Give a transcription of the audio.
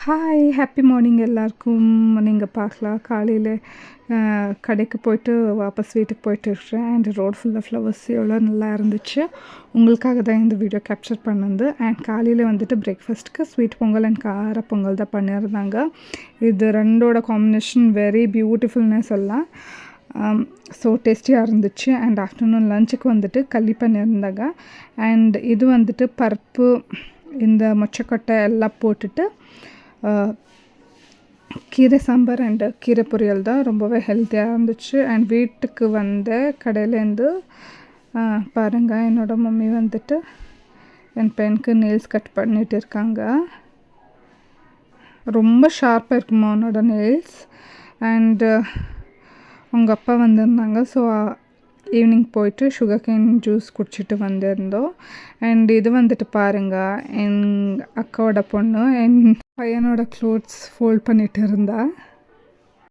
Hi happy morning எல்லாருக்கும். நீங்கள் பார்க்கலாம் காலையில் கடைக்கு போயிட்டு வாபஸ் வீட்டுக்கு போயிட்டு இருக்கிறேன். அண்ட் ரோட் ஃபுல்லாக ஃப்ளவர்ஸ் எவ்வளோ நல்லா இருந்துச்சு. உங்களுக்காக தான் இந்த வீடியோ கேப்சர் பண்ணது. அண்ட் காலையில் வந்துட்டு பிரேக்ஃபாஸ்ட்டுக்கு ஸ்வீட் பொங்கல் அண்ட் கார பொங்கல் தான் பண்ணியிருந்தாங்க. இது ரெண்டோட காம்பினேஷன் வெரி பியூட்டிஃபுல்னே சொல்லலாம். ஸோ டேஸ்டியாக இருந்துச்சு. அண்ட் ஆஃப்டர்நூன் லஞ்சுக்கு வந்துட்டு களி பண்ணியிருந்தாங்க. அண்ட் இது வந்துட்டு பருப்பு இந்த மொச்சக்கொட்டை எல்லாம் போட்டுட்டு கீரை சாம்பார் அண்டு கீரை பொரியல் தான் ரொம்பவே ஹெல்த்தியாக இருந்துச்சு. அண்ட் வீட்டுக்கு வந்த கடையிலேருந்து பாருங்கள், என்னோடய மம்மி வந்துட்டு என் பையனுக்கு நெயில்ஸ் கட் பண்ணிட்டு இருக்காங்க. ரொம்ப ஷார்ப்பாக இருக்குமா அவனோட நெயில்ஸ். அண்டு அவங்க அப்பா வந்திருந்தாங்க. ஸோ ஈவினிங் போயிட்டு சுகர் கேன் ஜூஸ் குடிச்சிட்டு வந்திருந்தோம். அண்ட் இது வந்துட்டு பாருங்கள், என் அக்காவோட பொண்ணு என் பையனோட க்ளோத்ஸ் ஃபோல்ட் பண்ணிட்டு இருந்தா.